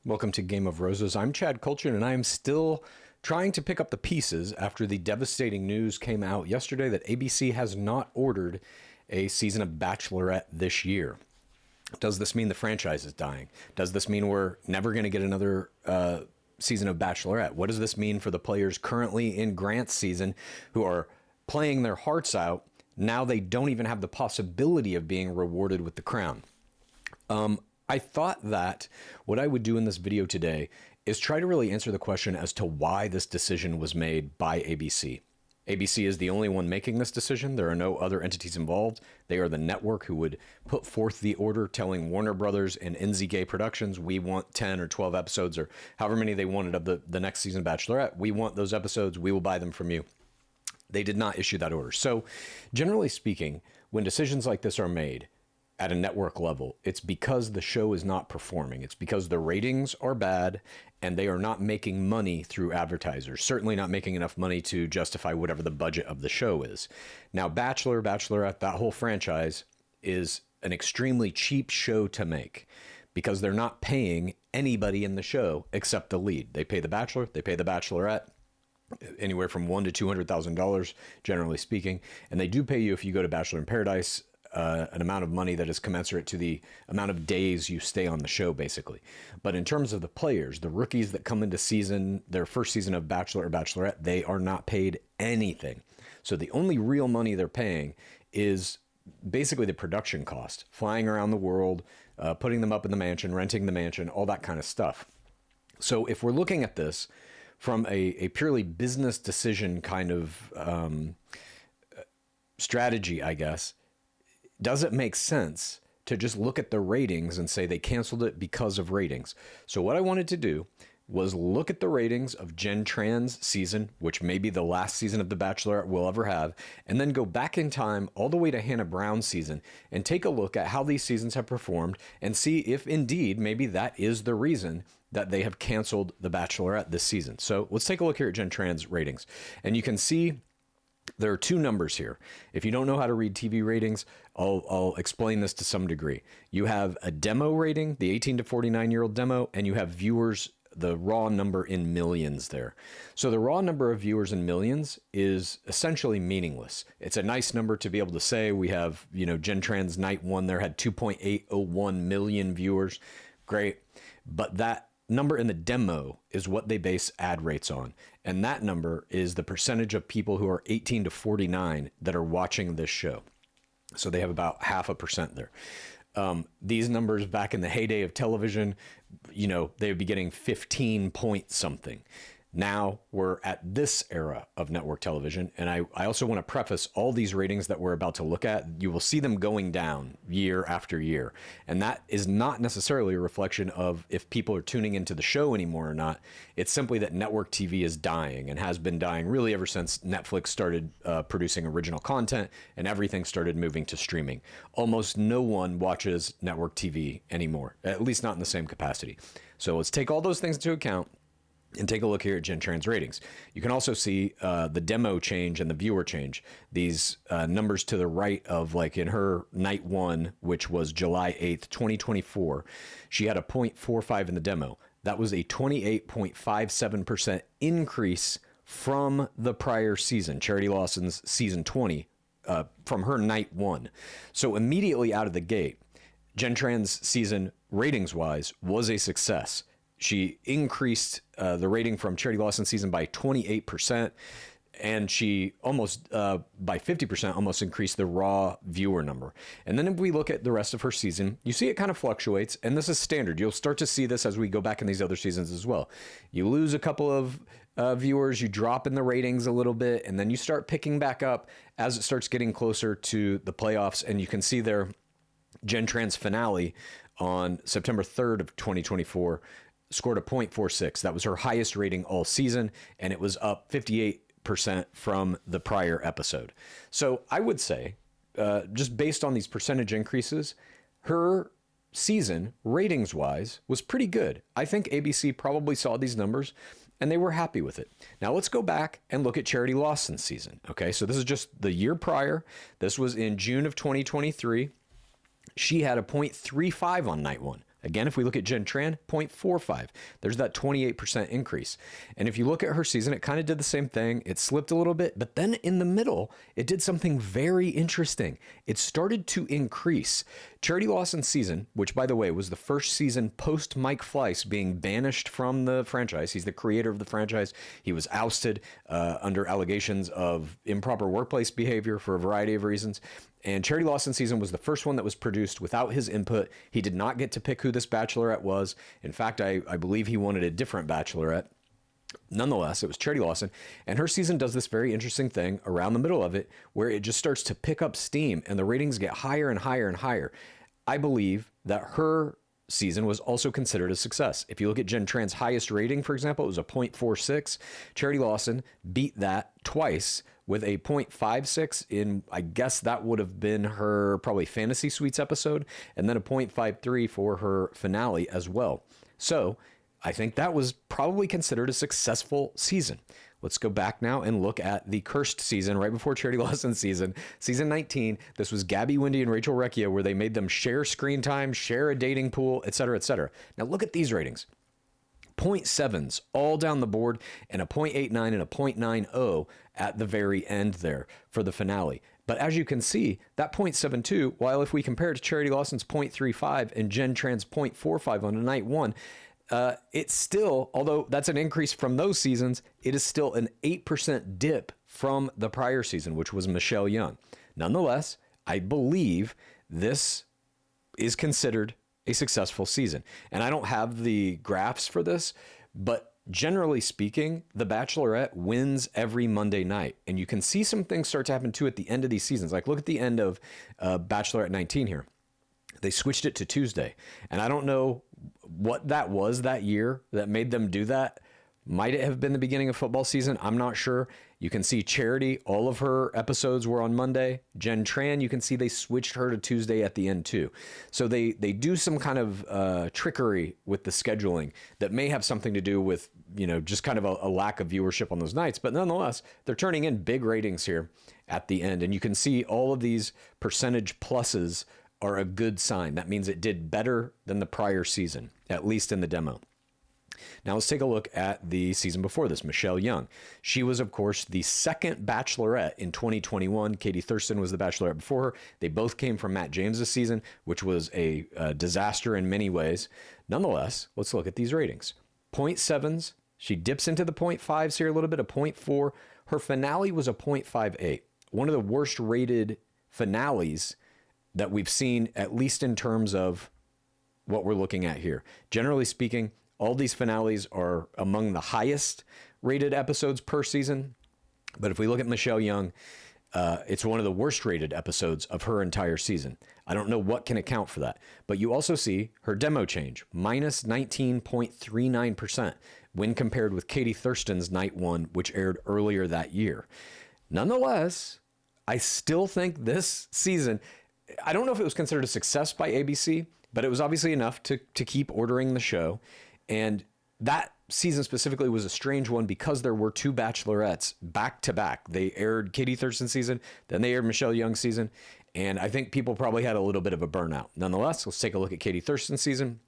Welcome to Game of Roses. I'm Chad Kultgen, and I am still trying to pick up the pieces after the devastating news came out yesterday that ABC has not ordered a season of Bachelorette this year. Does this mean the franchise is dying? Does this mean we're never going to get another season of Bachelorette? What does this mean for the players currently in Grant's season who are playing their hearts out? Now they don't even have the possibility of being rewarded with the crown. I thought that what I would do in this video today is try to really answer the question as to why this decision was made by ABC. ABC is the only one making this decision. There are no other entities involved. They are the network who would put forth the order telling Warner Brothers and NZK Productions, we want 10 or 12 episodes or however many they wanted of the next season of Bachelorette. We want those episodes. We will buy them from you. They did not issue that order. So generally speaking, when decisions like this are made, at a network level, it's because the show is not performing. It's because the ratings are bad and they are not making money through advertisers, certainly not making enough money to justify whatever the budget of the show is. Now, Bachelor, Bachelorette, that whole franchise is an extremely cheap show to make because they're not paying anybody in the show except the lead. They pay the Bachelor, they pay the Bachelorette, anywhere from $100,000 to $200,000, generally speaking. And they do pay you if you go to Bachelor in Paradise, an amount of money that is commensurate to the amount of days you stay on the show, basically. But in terms of the players, the rookies that come into their first season of Bachelor or Bachelorette, they are not paid anything. So the only real money they're paying is basically the production cost, flying around the world, putting them up in the mansion, renting the mansion, all that kind of stuff. So if we're looking at this from a purely business decision kind of strategy, I guess, does it make sense to just look at the ratings and say they canceled it because of ratings? So what I wanted to do was look at the ratings of Jen Tran's season, which may be the last season of The Bachelorette we'll ever have, and then go back in time all the way to Hannah Brown's season and take a look at how these seasons have performed and see if indeed maybe that is the reason that they have canceled The Bachelorette this season. So let's take a look here at Jen Tran's ratings. And you can see there are two numbers here. If you don't know how to read TV ratings, I'll explain this to some degree. You have a demo rating, the 18 to 49-year-old demo, and you have viewers, the raw number in millions there. So the raw number of viewers in millions is essentially meaningless. It's a nice number to be able to say. We have, Jen Tran's night one there had 2.801 million viewers. Great. But that number in the demo is what they base ad rates on. And that number is the percentage of people who are 18 to 49 that are watching this show. So they have about 0.5% there. These numbers back in the heyday of television, they would be getting 15 point something. Now we're at this era of network television. And I also want to preface all these ratings that we're about to look at. You will see them going down year after year. And that is not necessarily a reflection of if people are tuning into the show anymore or not. It's simply that network TV is dying and has been dying really ever since Netflix started producing original content and everything started moving to streaming. Almost no one watches network TV anymore, at least not in the same capacity. So let's take all those things into account and take a look here at Jen Tran's ratings. You can also see the demo change and the viewer change. These numbers to the right of, like, in her night one, which was July 8th, 2024, she had a 0.45 in the demo. That was a 28.57% increase from the prior season, Charity Lawson's season 20, from her night one. So immediately out of the gate, Jen Tran's season, ratings-wise, was a success. She increased the rating from Charity Lawson's season by 28%, and she almost by 50% almost increased the raw viewer number. And then if we look at the rest of her season, you see it kind of fluctuates, and this is standard. You'll start to see this as we go back in these other seasons as well. You lose a couple of viewers, you drop in the ratings a little bit, and then you start picking back up as it starts getting closer to the playoffs. And you can see there Jen Tran's finale on September 3rd of 2024 scored a 0.46. That was her highest rating all season, and it was up 58% from the prior episode. So I would say, just based on these percentage increases, her season, ratings-wise, was pretty good. I think ABC probably saw these numbers, and they were happy with it. Now let's go back and look at Charity Lawson's season. Okay, so this is just the year prior. This was in June of 2023. She had a 0.35 on night one. Again, if we look at Jen Tran, 0.45. There's that 28% increase. And if you look at her season, it kind of did the same thing. It slipped a little bit, but then in the middle, it did something very interesting. It started to increase. Charity Lawson's season, which by the way was the first season post Mike Fleiss being banished from the franchise. He's the creator of the franchise. He was ousted under allegations of improper workplace behavior for a variety of reasons. And Charity Lawson's season was the first one that was produced without his input. He did not get to pick who this Bachelorette was. In fact, I believe he wanted a different Bachelorette. Nonetheless, it was Charity Lawson, and her season does this very interesting thing around the middle of it where it just starts to pick up steam and the ratings get higher and higher and higher. I believe that her season was also considered a success. If you look at Jen Tran's highest rating, for example, it was a 0.46. Charity Lawson beat that twice with a 0.56 in, I guess that would have been her probably Fantasy Suites episode, and then a 0.53 for her finale as well. So I think that was probably considered a successful season. Let's go back now and look at the cursed season right before Charity Lawson's season, season 19. This was Gabby, Wendy, and Rachel Recchia, where they made them share screen time, share a dating pool, etc., etc. Now look at these ratings. 0.7s all down the board and a 0.89 and a 0.90 at the very end there for the finale. But as you can see, that 0.72, while if we compare it to Charity Lawson's 0.35 and Jen Tran's 0.45 on night one, it's still, although that's an increase from those seasons, it is still an 8% dip from the prior season, which was Michelle Young. Nonetheless, I believe this is considered a successful season. And I don't have the graphs for this, but generally speaking, The Bachelorette wins every Monday night. And you can see some things start to happen too at the end of these seasons. Like look at the end of Bachelorette 19 here. They switched it to Tuesday. And I don't know what that was that year that made them do that. Might it have been the beginning of football season? I'm not sure. You can see Charity, all of her episodes were on Monday. Jen Tran, you can see they switched her to Tuesday at the end too. So they do some kind of trickery with the scheduling that may have something to do with, you know, just kind of a lack of viewership on those nights. But nonetheless, they're turning in big ratings here at the end. And you can see all of these percentage pluses are a good sign. That means it did better than the prior season, at least in the demo. Now let's take a look at the season before this, Michelle Young. She was, of course, the second Bachelorette in 2021. Katie Thurston was the Bachelorette before her. They both came from Matt James's season, which was a disaster in many ways. Nonetheless, let's look at these ratings. 0.7s. She dips into the 0.5s here a little bit, a 0.4. Her finale was a 0.58. One of the worst rated finales that we've seen, at least in terms of what we're looking at here. Generally speaking, all these finales are among the highest rated episodes per season. But if we look at Michelle Young, it's one of the worst rated episodes of her entire season. I don't know what can account for that. But you also see her demo change, minus 19.39% when compared with Katie Thurston's night one, which aired earlier that year. Nonetheless, I still think this season, I don't know if it was considered a success by ABC, but it was obviously enough to keep ordering the show. And that season specifically was a strange one because there were two Bachelorettes back to back. They aired Katie Thurston's season, then they aired Michelle Young's season. And I think people probably had a little bit of a burnout. Nonetheless, let's take a look at Katie Thurston's season.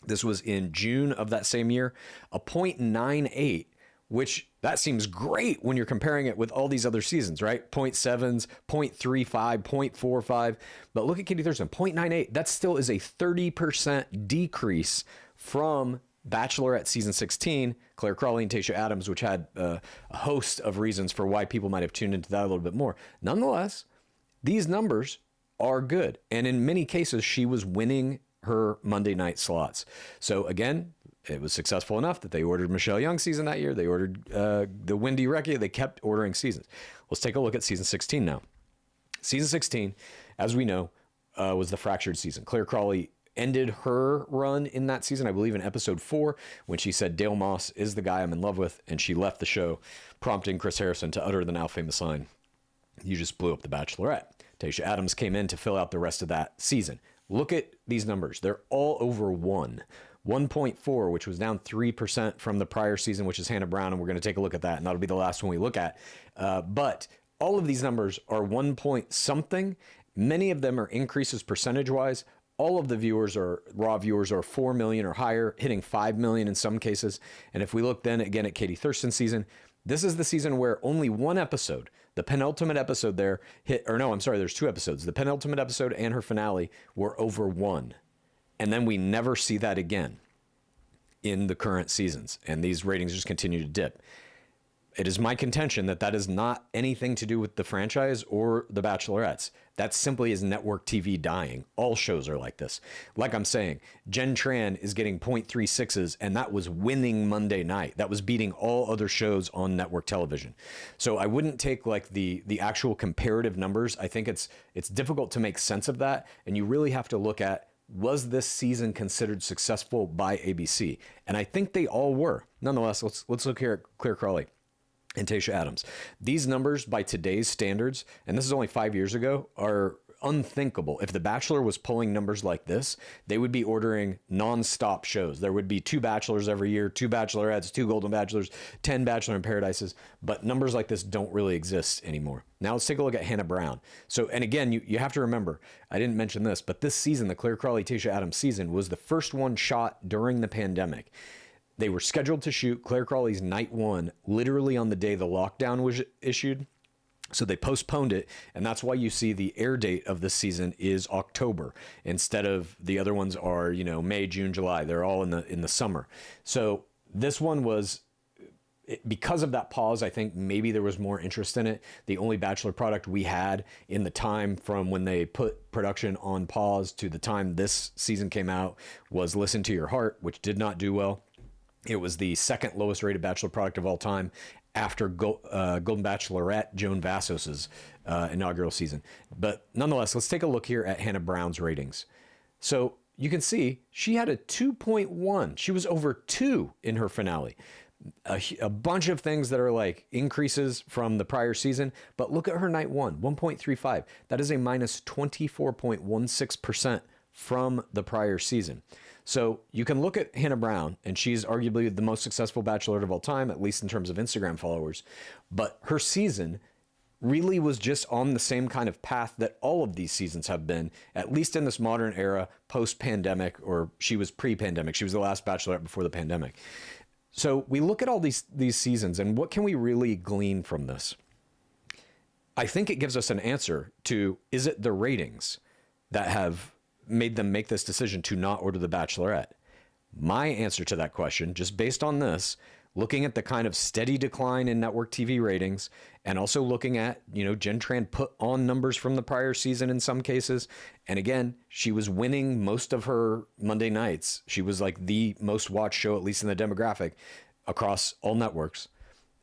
This was in June of that same year, a 0.98, which that seems great when you're comparing it with all these other seasons, right? 0.7s, 0.35, 0.45. But look at Katie Thurston, 0.98. That still is a 30% decrease from Bachelorette season 16, Claire Crawley and Tayshia Adams, which had a host of reasons for why people might have tuned into that a little bit more. Nonetheless, these numbers are good. And in many cases, she was winning her Monday night slots. So again, it was successful enough that they ordered Michelle Young's season that year. They ordered the Wendy Recchia. They kept ordering seasons. Let's take a look at season 16 now. Season 16, as we know, was the fractured season. Claire Crawley ended her run in that season, I believe in episode 4, when she said Dale Moss is the guy I'm in love with, and she left the show, prompting Chris Harrison to utter the now famous line, "You just blew up the Bachelorette." Tayshia Adams came in to fill out the rest of that season. Look at these numbers. They're all over 1.4, which was down 3% from the prior season, which is Hannah Brown, and we're going to take a look at that, and that'll be the last one we look at. But all of these numbers are 1 point something. Many of them are increases percentage-wise. all of the viewers are raw viewers are 4 million or higher, hitting 5 million in some cases. And if we look then again at Katie Thurston's season, this is the season where only one episode, the penultimate episode there hit, or no, I'm sorry, there's two episodes. The penultimate episode and her finale were over 1. And then we never see that again in the current seasons. And these ratings just continue to dip. It is my contention that that is not anything to do with the franchise or the Bachelorettes. That simply is network TV dying. All shows are like this. Like I'm saying, Jen Tran is getting 0.36s, and that was winning Monday night. That was beating all other shows on network television. So I wouldn't take like the actual comparative numbers. I think it's difficult to make sense of that, and you really have to look at, was this season considered successful by ABC? And I think they all were. Nonetheless, let's look here at Claire Crawley and Tayshia Adams. These numbers by today's standards, and this is only 5 years ago, are unthinkable. If The Bachelor was pulling numbers like this, they would be ordering nonstop shows. There would be 2 Bachelors every year, 2 Bachelorettes, 2 Golden Bachelors, 10 Bachelor in Paradises, but numbers like this don't really exist anymore. Now let's take a look at Hannah Brown. So, and again, you have to remember, I didn't mention this, but this season, the Claire Crawley, Tayshia Adams season, was the first one shot during the pandemic. They were scheduled to shoot Claire Crawley's night 1 literally on the day the lockdown was issued. So they postponed it, and that's why you see the air date of this season is October instead of the other ones are, May, June, July. They're all in the summer. So this one was, because of that pause, I think maybe there was more interest in it. The only Bachelor product we had in the time from when they put production on pause to the time this season came out was Listen to Your Heart, which did not do well. It was the second lowest rated Bachelor product of all time after Golden Bachelorette, Joan Vassos's inaugural season. But nonetheless, let's take a look here at Hannah Brown's ratings. So you can see she had a 2.1. She was over 2 in her finale. A bunch of things that are like increases from the prior season. But look at her night 1.35. That is a minus 24.16% from the prior season. So you can look at Hannah Brown, and she's arguably the most successful Bachelorette of all time, at least in terms of Instagram followers. But her season really was just on the same kind of path that all of these seasons have been, at least in this modern era, post-pandemic, or she was pre-pandemic. She was the last Bachelorette before the pandemic. So we look at all these seasons, and what can we really glean from this? I think it gives us an answer to, is it the ratings that have made them make this decision to not order The Bachelorette? My answer to that question, just based on this, looking at the kind of steady decline in network TV ratings, and also looking at, Jen Tran put on numbers from the prior season in some cases. And again, she was winning most of her Monday nights. She was like the most watched show, at least in the demographic, across all networks.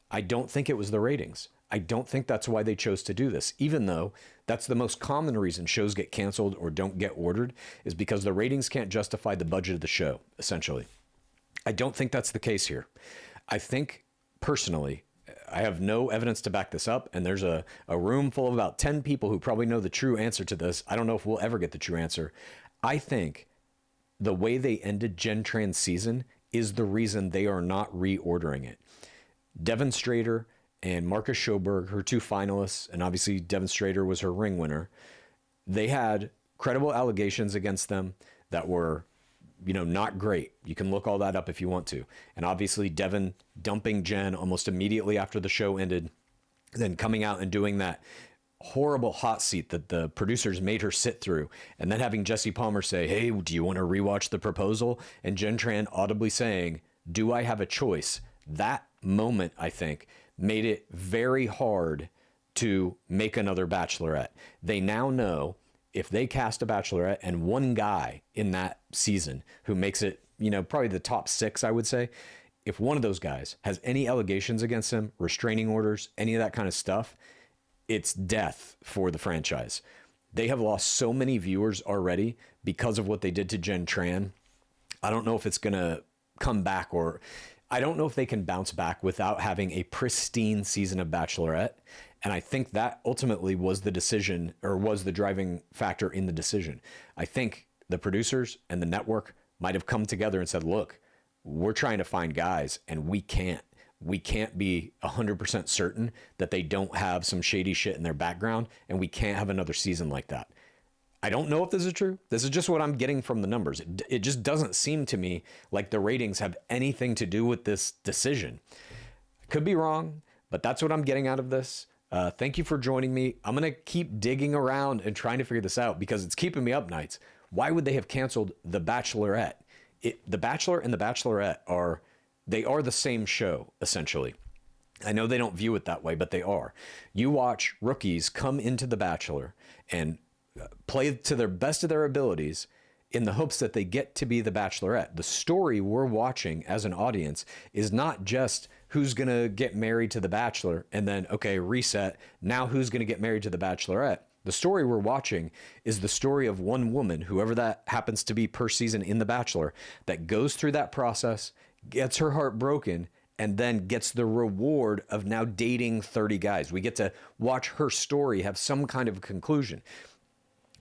I don't think it was the ratings. I don't think that's why they chose to do this, even though that's the most common reason shows get canceled or don't get ordered, is because the ratings can't justify the budget of the show, essentially. I don't think that's the case here. I think, personally, I have no evidence to back this up, and there's a room full of about 10 people who probably know the true answer to this. I don't know if we'll ever get the true answer. I think the way they ended Jen Tran's season is the reason they are not reordering it. Devin Strader and Marcus Schoberg, her 2 finalists, and obviously Devin Strader was her ring winner. They had credible allegations against them that were, not great. You can look all that up if you want to. And obviously Devin dumping Jen almost immediately after the show ended, then coming out and doing that horrible hot seat that the producers made her sit through, and then having Jesse Palmer say, "Hey, do you want to rewatch The Proposal?" And Jen Tran audibly saying, "Do I have a choice?" That moment, I think, made it very hard to make another Bachelorette. They now know if they cast a Bachelorette and one guy in that season who makes it, probably the top 6, I would say, if one of those guys has any allegations against him, restraining orders, any of that kind of stuff, it's death for the franchise. They have lost so many viewers already because of what they did to Jen Tran. I don't know if it's going to come back, or I don't know if they can bounce back without having a pristine season of Bachelorette. And I think that ultimately was the decision, or was the driving factor in the decision. I think the producers and the network might have come together and said, look, we're trying to find guys, and we can't be 100% certain that they don't have some shady shit in their background, and we can't have another season like that. I don't know if this is true. This is just what I'm getting from the numbers. It just doesn't seem to me like the ratings have anything to do with this decision. I could be wrong, but that's what I'm getting out of this. Thank you for joining me. I'm going to keep digging around and trying to figure this out because it's keeping me up nights. Why would they have canceled The Bachelorette? The Bachelor and The Bachelorette are the same show, essentially. I know they don't view it that way, but they are. You watch rookies come into The Bachelor and play to their best of their abilities in the hopes that they get to be the Bachelorette. The story we're watching as an audience is not just who's going to get married to the Bachelor and then, okay, reset. Now who's going to get married to the Bachelorette? The story we're watching is the story of one woman, whoever that happens to be per season in The Bachelor, that goes through that process, gets her heart broken, and then gets the reward of now dating 30 guys. We get to watch her story have some kind of a conclusion.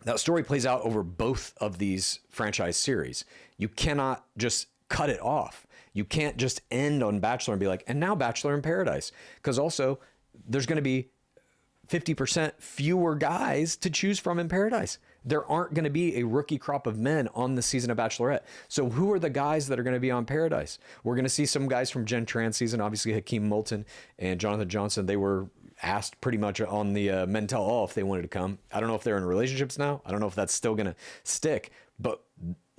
That story plays out over both of these franchise series. You cannot just cut it off. You can't just end on Bachelor and be like, and now Bachelor in Paradise. Because also, there's going to be 50% fewer guys to choose from in Paradise. There aren't going to be a rookie crop of men on the season of Bachelorette. So who are the guys that are going to be on Paradise? We're going to see some guys from Jen Tran's season. Obviously, Hakeem Moulton and Jonathan Johnson, they were asked pretty much on the men tell all if they wanted to come. I don't know if they're in relationships now. I don't know if that's still going to stick, but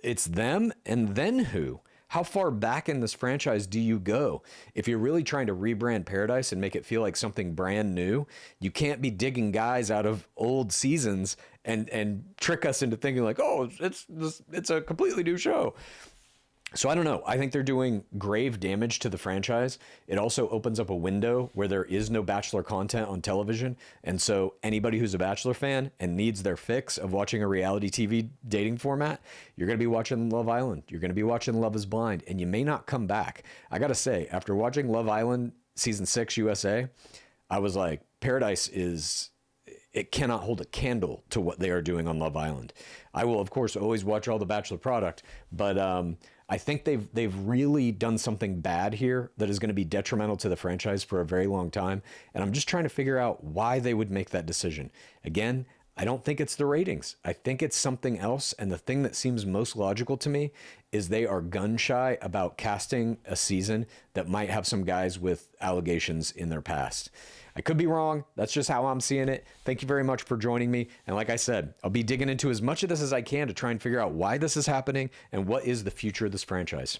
it's them. And then who? How far back in this franchise do you go? If you're really trying to rebrand Paradise and make it feel like something brand new, you can't be digging guys out of old seasons and trick us into thinking like, oh, it's a completely new show. So I don't know. I think they're doing grave damage to the franchise. It also opens up a window where there is no Bachelor content on television. And so anybody who's a Bachelor fan and needs their fix of watching a reality TV dating format, you're going to be watching Love Island. You're going to be watching Love is Blind, and you may not come back. I got to say, after watching Love Island season 6 USA, I was like, Paradise it cannot hold a candle to what they are doing on Love Island. I will, of course, always watch all the Bachelor product, but I think they've really done something bad here that is going to be detrimental to the franchise for a very long time. And I'm just trying to figure out why they would make that decision. Again, I don't think it's the ratings. I think it's something else. And the thing that seems most logical to me is they are gun shy about casting a season that might have some guys with allegations in their past. I could be wrong. That's just how I'm seeing it. Thank you very much for joining me. And like I said, I'll be digging into as much of this as I can to try and figure out why this is happening and what is the future of this franchise.